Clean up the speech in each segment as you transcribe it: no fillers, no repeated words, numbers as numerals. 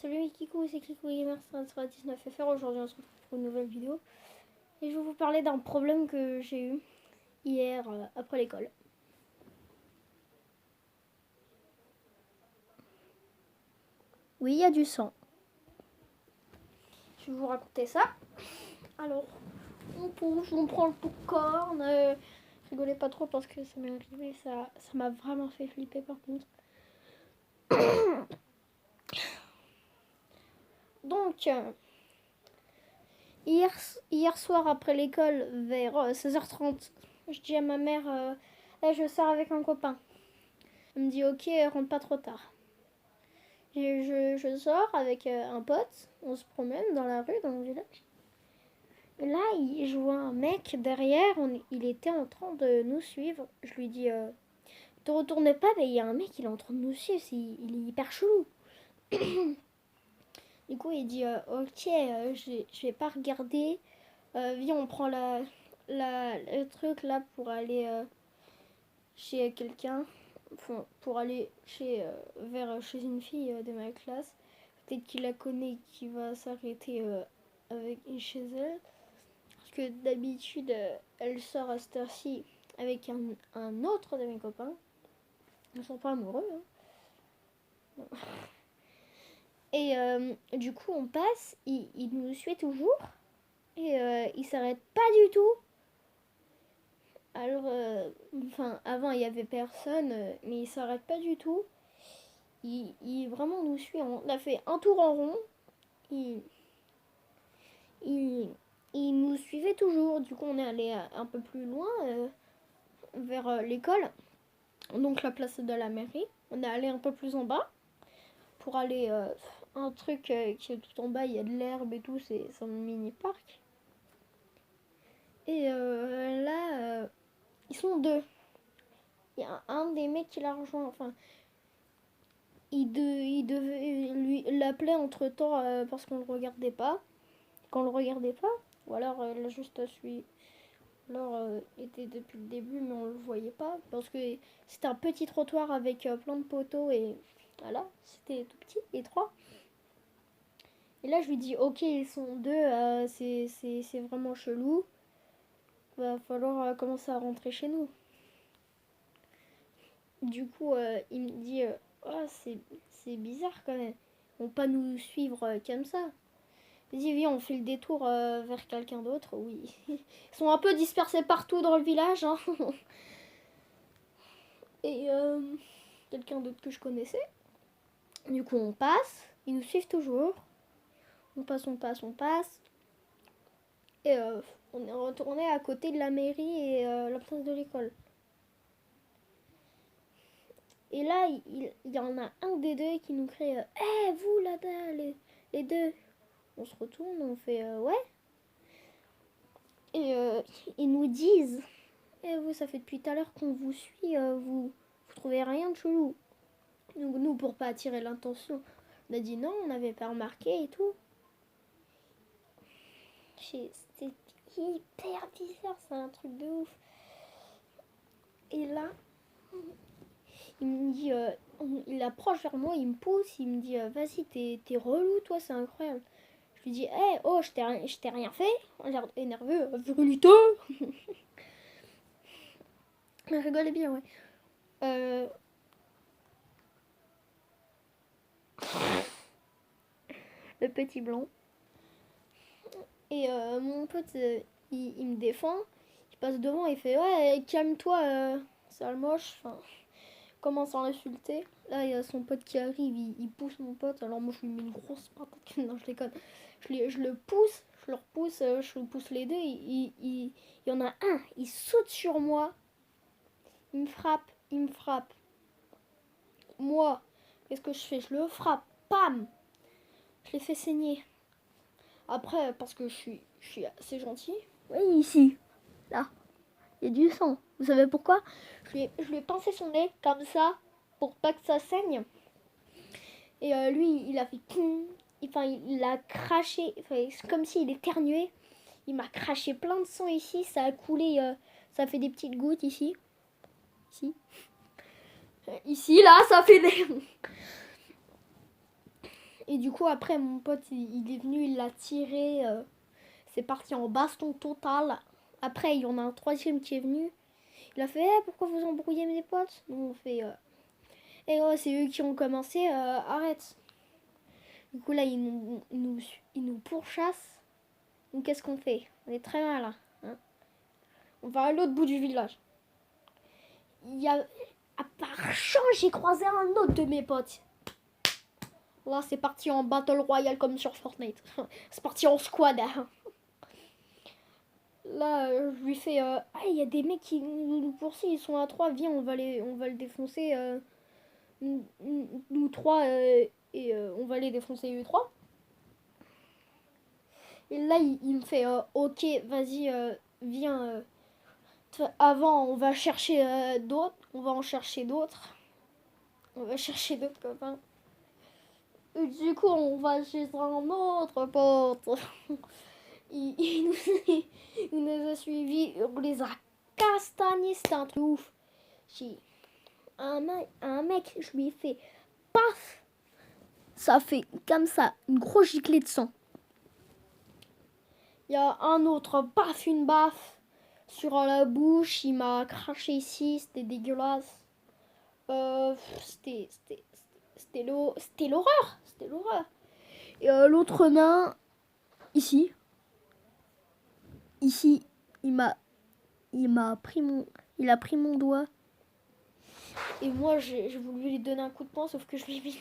Salut Kikou, c'est Kikou Gamer 19FR. Aujourd'hui on se retrouve pour une nouvelle vidéo. Et je vais vous parler d'un problème que j'ai eu hier après l'école. Oui, il y a du sang. Je vais vous raconter ça. Alors, on pousse, on prend le popcorn. Rigolez pas trop parce que ça m'est arrivé, ça m'a vraiment fait flipper par contre. Donc, hier soir après l'école, vers 16h30, je dis à ma mère, je sors avec un copain. Elle me dit, ok, rentre pas trop tard. Je sors avec un pote, on se promène dans la rue, dans le village. Et là, je vois un mec derrière, il était en train de nous suivre. Je lui dis, te retourne pas, mais il y a un mec, il est en train de nous suivre, il est hyper chelou. Du coup, il dit, ok, je vais pas regarder. Viens, on prend le truc là pour aller chez quelqu'un. Enfin, pour aller chez une fille de ma classe. Peut-être qu'il la connaît, qui va s'arrêter chez elle. Parce que d'habitude, elle sort à cette heure-ci avec un autre de mes copains. Ils ne sont pas amoureux. Hein. Et du coup, on passe, il nous suit toujours. Et il s'arrête pas du tout. Alors, avant, il n'y avait personne, mais il s'arrête pas du tout. Il vraiment nous suit. On a fait un tour en rond. Il nous suivait toujours. Du coup, on est allé un peu plus loin, vers l'école. Donc, la place de la mairie. On est allé un peu plus en bas pour aller un truc qui est tout en bas. Il y a de l'herbe et tout. C'est un mini-parc. Et là, ils sont deux. Il y a un des mecs qui l'a rejoint. Enfin, il devait lui l'appeler entre temps parce qu'on le regardait pas. Qu'on le regardait pas. Ou alors il a juste suivi. Alors était depuis le début mais on le voyait pas. Parce que c'était un petit trottoir avec plein de poteaux et voilà. C'était tout petit, étroit. Et là je lui dis ok ils sont deux, c'est vraiment chelou. Va falloir commencer à rentrer chez nous. Du coup, il me dit oh, c'est bizarre quand même. Ils vont pas nous suivre comme ça. Il dit viens, on fait le détour vers quelqu'un d'autre. Oui. Ils sont un peu dispersés partout dans le village. Hein. Et quelqu'un d'autre que je connaissais. Du coup, on passe. Ils nous suivent toujours. On passe, on passe, on passe. Et on est retourné à côté de la mairie et la place de l'école. Et là, il y en a un des deux qui nous crie hé, vous là-bas, les deux. On se retourne, on fait ouais. Et ils nous disent vous, ça fait depuis tout à l'heure qu'on vous suit, vous trouvez rien de chelou. Donc, nous, pour pas attirer l'intention, on a dit non, on n'avait pas remarqué et tout. C'était hyper bizarre, c'est un truc de ouf. Et là, il me dit, il approche vers moi, il me pousse, il me dit vas-y, t'es relou toi, c'est incroyable. Je lui dis oh, je t'ai rien fait. On a l'air énervé, virulité. Je rigolais bien, ouais. Le petit blanc. Et mon pote, il me défend. Il passe devant, il fait ouais, calme-toi, sale moche. Enfin, commence à l'insulter. Là, il y a son pote qui arrive, il pousse mon pote. Alors moi, je lui mets une grosse patate. Non, je déconne. Je le pousse, je le repousse, je pousse les deux. Il y en a un, il saute sur moi. Il me frappe. Moi, qu'est-ce que je fais? Je le frappe. Pam! Je l'ai fait saigner. Après, parce que je suis assez gentil. Oui, ici. Là. Il y a du sang. Vous savez pourquoi? Je lui ai pincé son nez comme ça pour pas que ça saigne. Et lui, il a fait... Enfin, il a craché. Enfin, c'est comme s'il éternuait. Il m'a craché plein de sang ici. Ça a coulé. Ça fait des petites gouttes ici. Ici. Ici, là, ça fait des... Et du coup, après, mon pote, il est venu, il l'a tiré. C'est parti en baston total. Après, il y en a un troisième qui est venu. Il a fait pourquoi vous embrouillez mes potes? Donc, on fait c'est eux qui ont commencé, arrête. Du coup, là, ils nous pourchassent. Donc, qu'est-ce qu'on fait? On est très mal, hein. On va à l'autre bout du village. Il y a. À part chance, j'ai croisé un autre de mes potes. Là, c'est parti en Battle Royale comme sur Fortnite. C'est parti en squad, hein. Là, je lui fais il y a des mecs qui nous poursuivent, ils sont à 3, viens, on va le défoncer. Nous 3 et on va les défoncer eux 3. Et là, il me fait ok, vas-y, viens. Avant, on va chercher d'autres. On va en chercher d'autres. On va chercher d'autres copains. Et du coup, on va chez un autre pote. Il nous a suivis. On les a castagnés. C'était un truc ouf. J'ai un mec, je lui ai fait paf. Ça fait comme ça, une grosse giclée de sang. Il y a un autre, paf, une baffe sur la bouche. Il m'a craché ici, c'était dégueulasse. C'était l'horreur. C'était l'horreur. Et l'autre main, ici, il a pris mon doigt. Et moi, j'ai voulu lui donner un coup de poing, sauf que je lui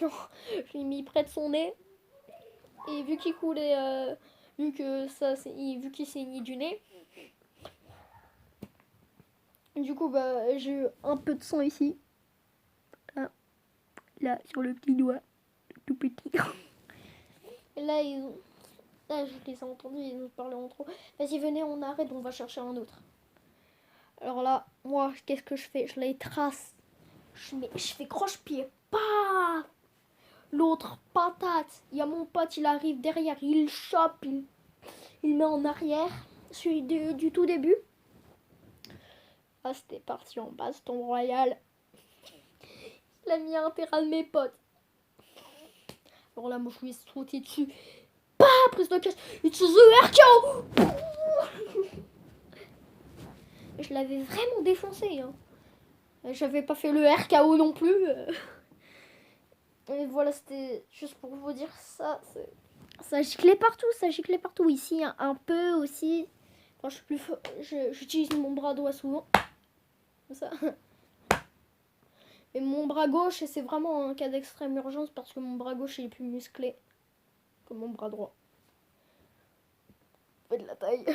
ai mis près de son nez. Et vu qu'il coulait, vu qu'il saignait du nez, du coup, bah, j'ai eu un peu de sang ici. Là, sur le petit doigt, tout petit. Et là, je les ai entendus, ils nous parlaient en trop. Vas-y, venez, on arrête, on va chercher un autre. Alors là, moi, qu'est-ce que je fais? Je les trace. Je fais croche-pied. Paf! L'autre, patate. Il y a mon pote, il arrive derrière, il chope, il met en arrière. Celui du tout début. Ah, c'était parti en baston royal. Il a mis un terrain de mes potes. Alors là, moi, je lui ai sauté dessus. Pas prise de caisse. It's the RKO. Je l'avais vraiment défoncé. Hein. J'avais pas fait le RKO non plus. Et voilà, c'était juste pour vous dire ça. Ça giclait partout. Ici, un peu aussi. Quand je suis plus j'utilise mon bras droit souvent. Comme ça. Et mon bras gauche, c'est vraiment un cas d'extrême urgence parce que mon bras gauche il est plus musclé que mon bras droit. Fait de la taille.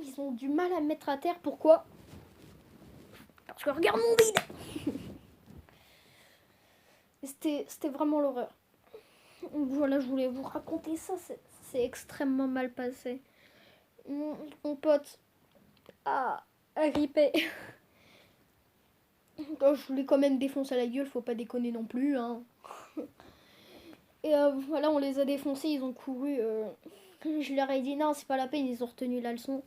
Ils ont du mal à me mettre à terre. Pourquoi? Parce que regarde mon bide. C'était vraiment l'horreur. Voilà, je voulais vous raconter ça. C'est extrêmement mal passé. Mon pote a ripé. Je voulais quand même défoncer la gueule, faut pas déconner non plus. Hein. Et voilà, on les a défoncés, ils ont couru. Je leur ai dit non, c'est pas la peine, ils ont retenu la leçon.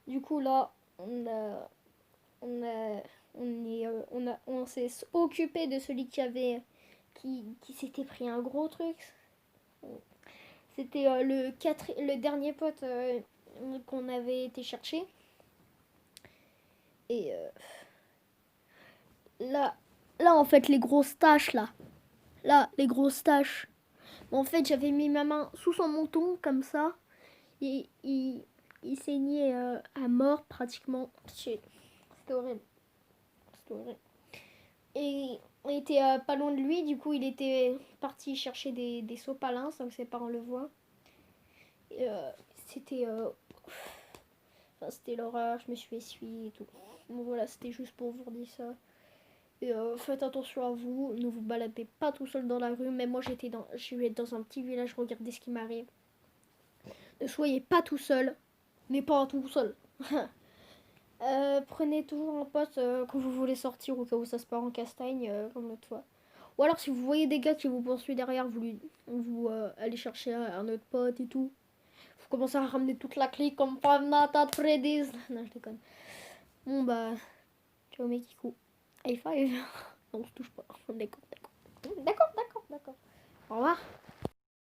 Du coup, là, on s'est occupé de celui qui s'était pris un gros truc. C'était le dernier pote qu'on avait été chercher. Et là, en fait, les grosses taches, les grosses taches. En fait, j'avais mis ma main sous son menton, comme ça. Et il saignait à mort, pratiquement. C'était horrible. Et on était pas loin de lui, du coup, il était parti chercher des sopalins sans que ses parents le voient. Et, c'était l'horreur, je me suis essuyée et tout. Donc voilà, c'était juste pour vous dire ça. Et faites attention à vous, ne vous baladez pas tout seul dans la rue. Même moi, je suis dans un petit village, regardez ce qui m'arrive. Ne soyez pas tout seul, mais pas tout seul. Prenez toujours un pote quand vous voulez sortir au cas où ça se part en castagne, comme l'autre fois. Ou alors si vous voyez des gars qui vous poursuivent derrière, vous allez chercher un autre pote et tout. Vous commencez à ramener toute la clique comme Five Nights at Freddy's. Non, je déconne. Bon bah, ciao mes kikous. High five. Non, on se touche pas. D'accord. Au revoir.